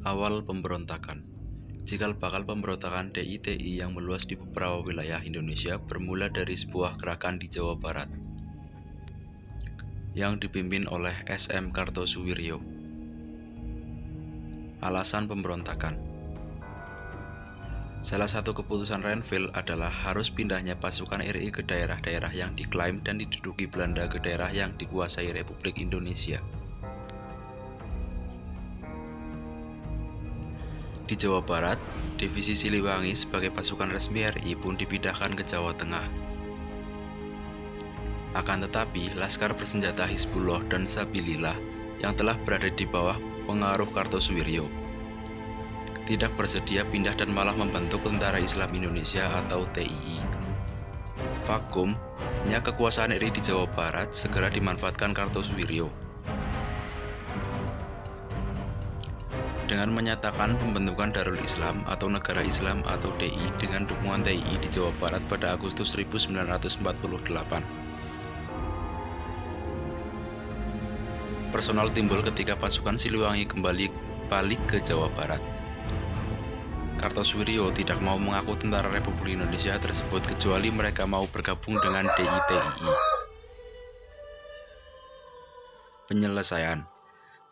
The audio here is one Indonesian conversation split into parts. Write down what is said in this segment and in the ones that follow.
Awal pemberontakan. Cikal bakal pemberontakan DITI yang meluas di beberapa wilayah Indonesia bermula dari sebuah gerakan di Jawa Barat yang dipimpin oleh SM Kartosuwiryo. Alasan pemberontakan. Salah satu keputusan Renville adalah harus pindahnya pasukan RI ke daerah-daerah yang diklaim dan diduduki Belanda ke daerah yang dikuasai Republik Indonesia. Di Jawa Barat, Divisi Siliwangi sebagai pasukan resmi RI pun dipindahkan ke Jawa Tengah. Akan tetapi, laskar bersenjata Hizbullah dan Sabilillah yang telah berada di bawah pengaruh Kartosuwiryo tidak bersedia pindah dan malah membentuk Tentara Islam Indonesia atau TII. Vakumnya kekuasaan RI di Jawa Barat segera dimanfaatkan Kartosuwiryo dengan menyatakan pembentukan Darul Islam atau Negara Islam atau DI dengan dukungan TII di Jawa Barat pada Agustus 1948. Personal timbul ketika pasukan Siliwangi kembali balik ke Jawa Barat. Kartosuwiryo tidak mau mengaku Tentara Republik Indonesia tersebut kecuali mereka mau bergabung dengan DITII.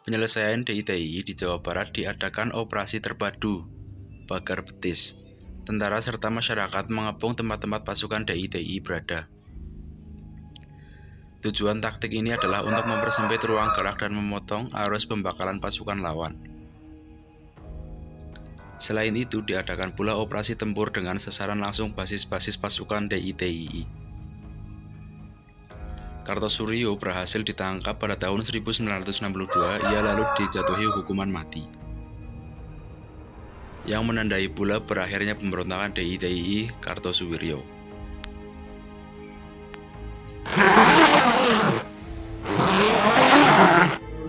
Penyelesaian DITII di Jawa Barat diadakan operasi terpadu Pagar Betis. Tentara serta masyarakat mengepung tempat-tempat pasukan DITII berada. Tujuan taktik ini adalah untuk mempersempit ruang gerak dan memotong arus pembakalan pasukan lawan. Selain itu, diadakan pula operasi tempur dengan sasaran langsung basis-basis pasukan DITII. Kartosuwiryo berhasil ditangkap pada tahun 1962, ia lalu dijatuhi hukuman mati. Yang menandai pula berakhirnya pemberontakan DITII Kartosuwiryo.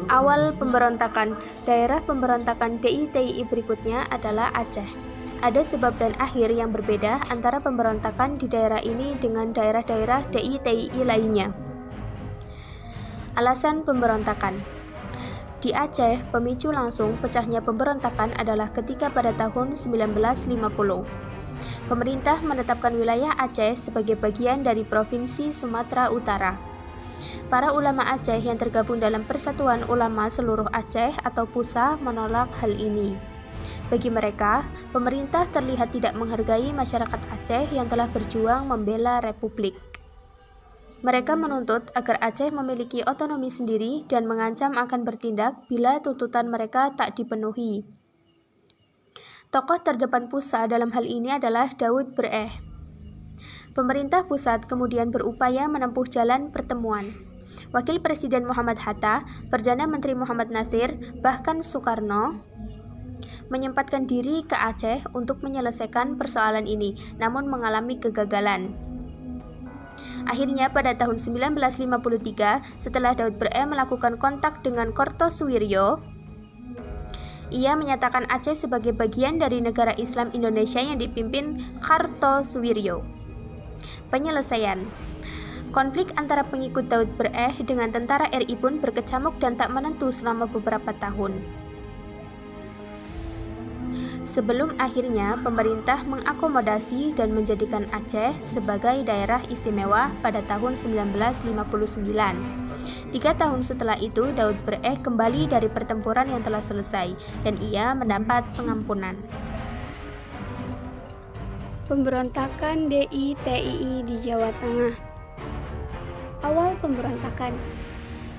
Awal pemberontakan. Daerah pemberontakan DITII berikutnya adalah Aceh. Ada sebab dan akhir yang berbeda antara pemberontakan di daerah ini dengan daerah-daerah DITII lainnya. Alasan pemberontakan. Di Aceh, pemicu langsung pecahnya pemberontakan adalah ketika pada tahun 1950, pemerintah menetapkan wilayah Aceh sebagai bagian dari Provinsi Sumatera Utara. Para ulama Aceh yang tergabung dalam Persatuan Ulama Seluruh Aceh atau PUSA menolak hal ini. Bagi mereka, pemerintah terlihat tidak menghargai masyarakat Aceh yang telah berjuang membela Republik. Mereka menuntut agar Aceh memiliki otonomi sendiri dan mengancam akan bertindak bila tuntutan mereka tak dipenuhi. Tokoh terdepan PUSA dalam hal ini adalah Daud Bereh. Pemerintah pusat kemudian berupaya menempuh jalan pertemuan. Wakil Presiden Muhammad Hatta, Perdana Menteri Muhammad Nasir, bahkan Soekarno menyempatkan diri ke Aceh untuk menyelesaikan persoalan ini, namun mengalami kegagalan. Akhirnya pada tahun 1953, setelah Daud Bereh melakukan kontak dengan Kartosuwiryo, ia menyatakan Aceh sebagai bagian dari negara Islam Indonesia yang dipimpin Kartosuwiryo. Penyelesaian. Konflik antara pengikut Daud Bereh dengan tentara RI pun berkecamuk dan tak menentu selama beberapa tahun. Sebelum akhirnya pemerintah mengakomodasi dan menjadikan Aceh sebagai daerah istimewa pada tahun 1959. 3 tahun setelah itu, Daud Bereh kembali dari pertempuran yang telah selesai dan ia mendapat pengampunan. Pemberontakan DITII di Jawa Tengah. Awal pemberontakan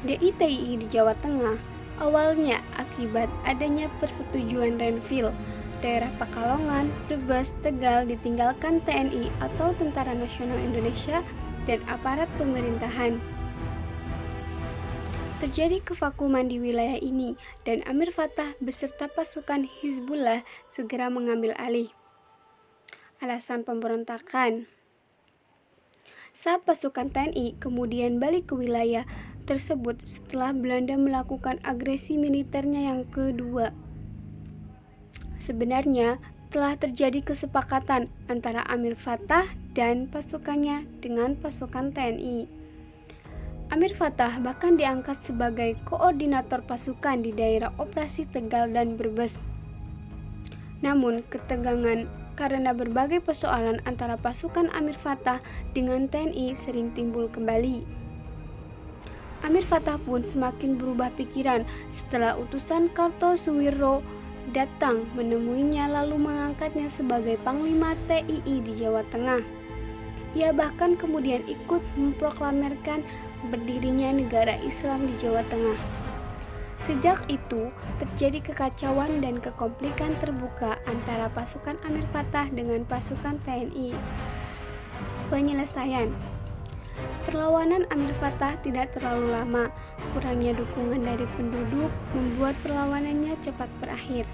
DITII di Jawa Tengah awalnya akibat adanya persetujuan Renville. Daerah Pekalongan, Brebes, Tegal ditinggalkan TNI atau Tentara Nasional Indonesia dan aparat pemerintahan. Terjadi kevakuman di wilayah ini dan Amir Fattah beserta pasukan Hizbullah segera mengambil alih. Alasan pemberontakan. Saat pasukan TNI kemudian balik ke wilayah tersebut setelah Belanda melakukan agresi militernya yang kedua. Sebenarnya telah terjadi kesepakatan antara Amir Fattah dan pasukannya dengan pasukan TNI. Amir Fattah bahkan diangkat sebagai koordinator pasukan di daerah operasi Tegal dan Brebes. Namun, ketegangan karena berbagai persoalan antara pasukan Amir Fattah dengan TNI sering timbul kembali. Amir Fattah pun semakin berubah pikiran setelah utusan Kartosuwiryo datang menemuinya lalu mengangkatnya sebagai Panglima TII di Jawa Tengah. Ia bahkan kemudian ikut memproklamirkan berdirinya negara Islam di Jawa Tengah. Sejak itu, terjadi kekacauan dan kekonflikan terbuka antara pasukan Amir Fattah dengan pasukan TNI. Penyelesaian perlawanan Amir Fattah tidak terlalu lama. Kurangnya dukungan dari penduduk membuat perlawanannya cepat berakhir.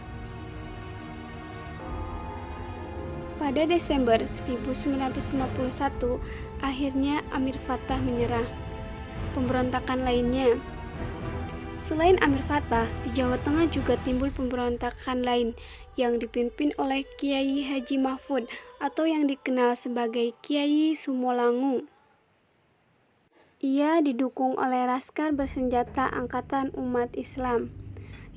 Pada Desember 1951, akhirnya Amir Fattah menyerah. Pemberontakan lainnya. Selain Amir Fattah, di Jawa Tengah juga timbul pemberontakan lain yang dipimpin oleh Kiai Haji Mahfud atau yang dikenal sebagai Kiai Sumolangu. Ia didukung oleh Laskar Bersenjata Angkatan Umat Islam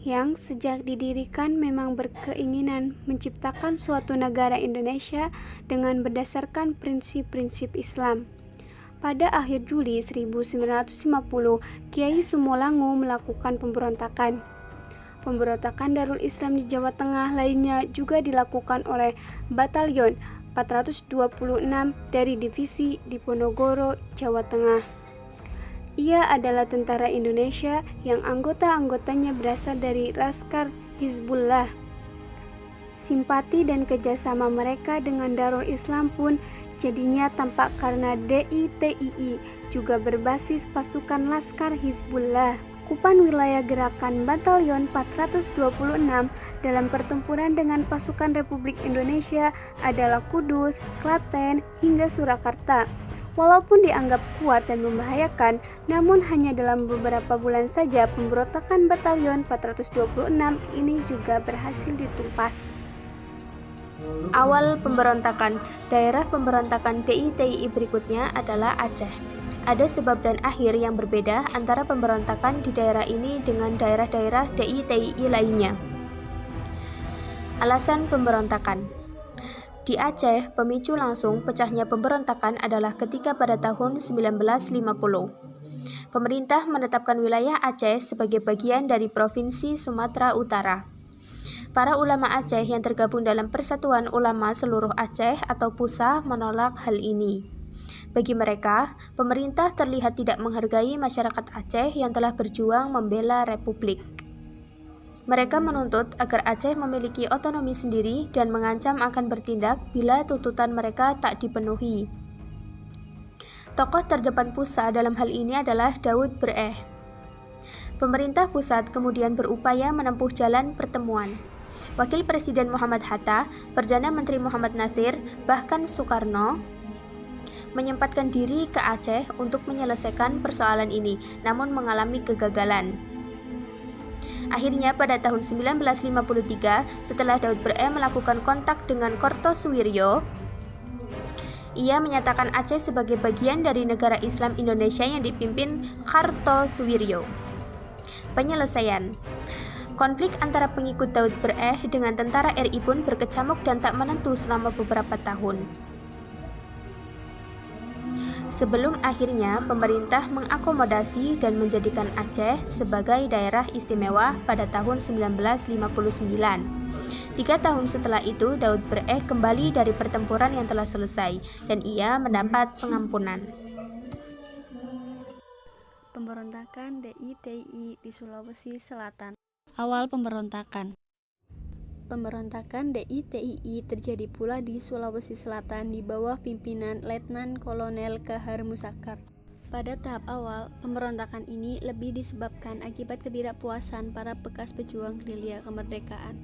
yang sejak didirikan memang berkeinginan menciptakan suatu negara Indonesia dengan berdasarkan prinsip-prinsip Islam. Pada akhir Juli 1950, Kiai Sumolangu melakukan pemberontakan. Pemberontakan Darul Islam di Jawa Tengah lainnya juga dilakukan oleh Batalion 426 dari Divisi Diponegoro, Jawa Tengah. Ia adalah tentara Indonesia yang anggota-anggotanya berasal dari Laskar Hizbullah. Simpati dan kerjasama mereka dengan Darul Islam pun jadinya tampak karena DITII juga berbasis pasukan Laskar Hizbullah. Cakupan wilayah gerakan Batalion 426 dalam pertempuran dengan pasukan Republik Indonesia adalah Kudus, Klaten, hingga Surakarta. Walaupun dianggap kuat dan membahayakan, namun hanya dalam beberapa bulan saja pemberontakan Batalion 426 ini juga berhasil ditumpas. Awal pemberontakan. Daerah pemberontakan DITII berikutnya adalah Aceh. Ada sebab dan akhir yang berbeda antara pemberontakan di daerah ini dengan daerah-daerah DITII lainnya. Alasan pemberontakan. Di Aceh, pemicu langsung pecahnya pemberontakan adalah ketika pada tahun 1950. Pemerintah menetapkan wilayah Aceh sebagai bagian dari Provinsi Sumatera Utara. Para ulama Aceh yang tergabung dalam Persatuan Ulama Seluruh Aceh atau PUSA menolak hal ini. Bagi mereka, pemerintah terlihat tidak menghargai masyarakat Aceh yang telah berjuang membela republik. Mereka menuntut agar Aceh memiliki otonomi sendiri dan mengancam akan bertindak bila tuntutan mereka tak dipenuhi. Tokoh terdepan PUSA dalam hal ini adalah Daud Bereh. Pemerintah pusat kemudian berupaya menempuh jalan pertemuan. Wakil Presiden Muhammad Hatta, Perdana Menteri Muhammad Nasir, bahkan Soekarno menyempatkan diri ke Aceh untuk menyelesaikan persoalan ini, namun mengalami kegagalan. Akhirnya pada tahun 1953, setelah Daud Bereh melakukan kontak dengan Kartosuwiryo, ia menyatakan Aceh sebagai bagian dari negara Islam Indonesia yang dipimpin Kartosuwiryo. Penyelesaian. Konflik antara pengikut Daud Bereh dengan tentara RI pun berkecamuk dan tak menentu selama beberapa tahun. Sebelum akhirnya pemerintah mengakomodasi dan menjadikan Aceh sebagai daerah istimewa pada tahun 1959. 3 tahun setelah itu, Daud Bereh kembali dari pertempuran yang telah selesai dan ia mendapat pengampunan. Pemberontakan DITII di Sulawesi Selatan. Awal pemberontakan. Pemberontakan DITII terjadi pula di Sulawesi Selatan di bawah pimpinan Letnan Kolonel Kahar Muzakkar. Pada tahap awal, pemberontakan ini lebih disebabkan akibat ketidakpuasan para bekas pejuang gerilya kemerdekaan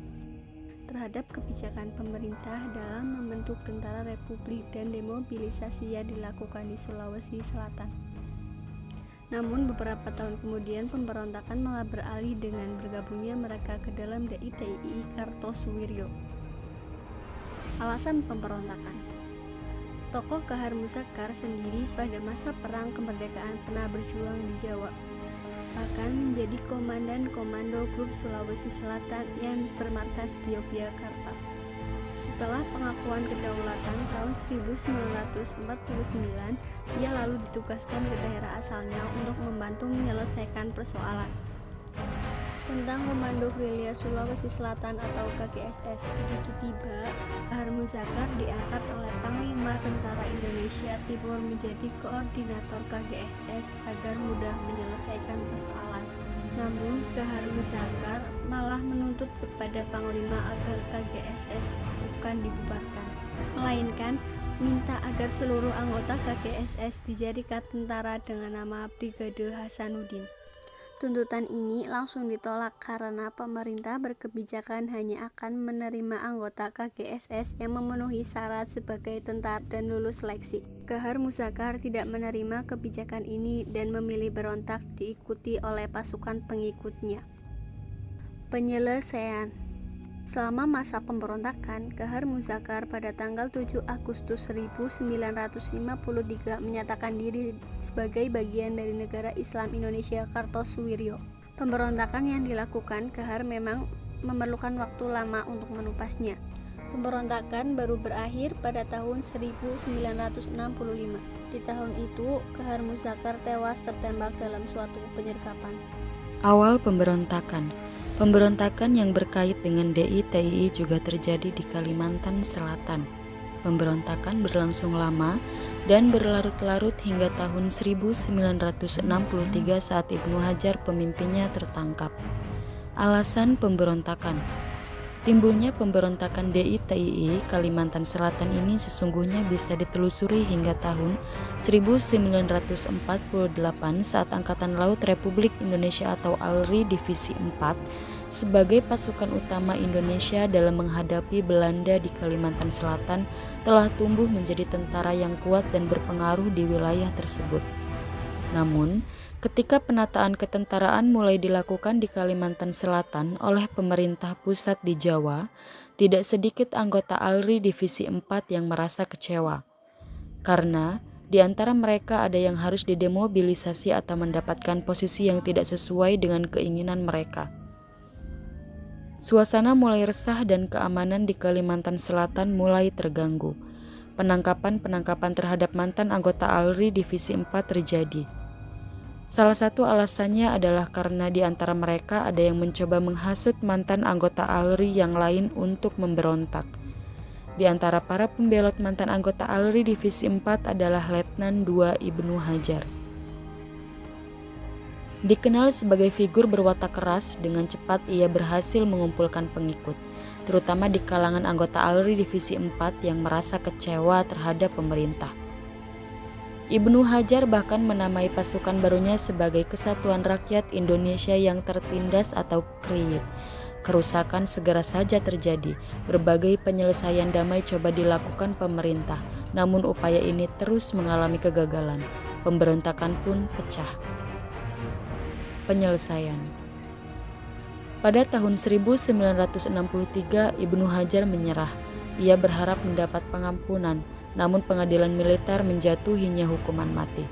terhadap kebijakan pemerintah dalam membentuk tentara republik dan demobilisasi yang dilakukan di Sulawesi Selatan. Namun beberapa tahun kemudian pemberontakan malah beralih dengan bergabungnya mereka ke dalam DITII Kartosuwiryo. Alasan pemberontakan. Tokoh Kahar Muzakkar sendiri pada masa perang kemerdekaan pernah berjuang di Jawa. bahkan menjadi komandan Komando Grup Sulawesi Selatan yang bermarkas di Yogyakarta. Setelah pengakuan kedaulatan tahun 1949, ia lalu ditugaskan ke daerah asalnya untuk membantu menyelesaikan persoalan. Tentang Komando Gerilya Sulawesi Selatan atau KGSS, begitu tiba, Kahar Muzakar diangkat oleh Panglima Tentara Indonesia Timur menjadi koordinator KGSS agar mudah menyelesaikan persoalan. Namun, Kahar Muzakar malah menuntut kepada Panglima agar KGSS bukan dibubarkan, melainkan minta agar seluruh anggota KGSS dijadikan tentara dengan nama Brigade Hasanuddin. Tuntutan ini langsung ditolak karena pemerintah berkebijakan hanya akan menerima anggota KGSS yang memenuhi syarat sebagai tentara dan lulus seleksi. Kahar Muzakar tidak menerima kebijakan ini dan memilih berontak diikuti oleh pasukan pengikutnya. Penyelesaian. Selama masa pemberontakan, Kahar Muzakar pada tanggal 7 Agustus 1953 menyatakan diri sebagai bagian dari negara Islam Indonesia Kartosuwiryo. Pemberontakan yang dilakukan Kahar memang memerlukan waktu lama untuk menupasnya. Pemberontakan baru berakhir pada tahun 1965. Di tahun itu, Kahar Muzakar tewas tertembak dalam suatu penyergapan. Awal pemberontakan. Pemberontakan yang berkait dengan DI-TII juga terjadi di Kalimantan Selatan. Pemberontakan berlangsung lama dan berlarut-larut hingga tahun 1963 saat Ibnu Hajar pemimpinnya tertangkap. Alasan pemberontakan. Timbulnya pemberontakan DI-TII Kalimantan Selatan ini sesungguhnya bisa ditelusuri hingga tahun 1948 saat Angkatan Laut Republik Indonesia atau ALRI Divisi 4 sebagai pasukan utama Indonesia dalam menghadapi Belanda di Kalimantan Selatan telah tumbuh menjadi tentara yang kuat dan berpengaruh di wilayah tersebut. Namun, ketika penataan ketentaraan mulai dilakukan di Kalimantan Selatan oleh pemerintah pusat di Jawa, tidak sedikit anggota ALRI Divisi 4 yang merasa kecewa. Karena di antara mereka ada yang harus didemobilisasi atau mendapatkan posisi yang tidak sesuai dengan keinginan mereka. Suasana mulai resah dan keamanan di Kalimantan Selatan mulai terganggu. Penangkapan-penangkapan terhadap mantan anggota ALRI Divisi 4 terjadi. Salah satu alasannya adalah karena di antara mereka ada yang mencoba menghasut mantan anggota ALRI yang lain untuk memberontak. Di antara para pembelot mantan anggota ALRI Divisi 4 adalah Letnan II Ibnu Hajar. Dikenal sebagai figur berwatak keras, dengan cepat ia berhasil mengumpulkan pengikut, terutama di kalangan anggota ALRI Divisi 4 yang merasa kecewa terhadap pemerintah. Ibnu Hajar bahkan menamai pasukan barunya sebagai Kesatuan Rakyat Indonesia yang tertindas atau KRIIT. Kerusakan segera saja terjadi, berbagai penyelesaian damai coba dilakukan pemerintah, namun upaya ini terus mengalami kegagalan. Pemberontakan pun pecah. Penyelesaian. Pada tahun 1963, Ibnu Hajar menyerah. Ia berharap mendapat pengampunan, namun pengadilan militer menjatuhinya hukuman mati.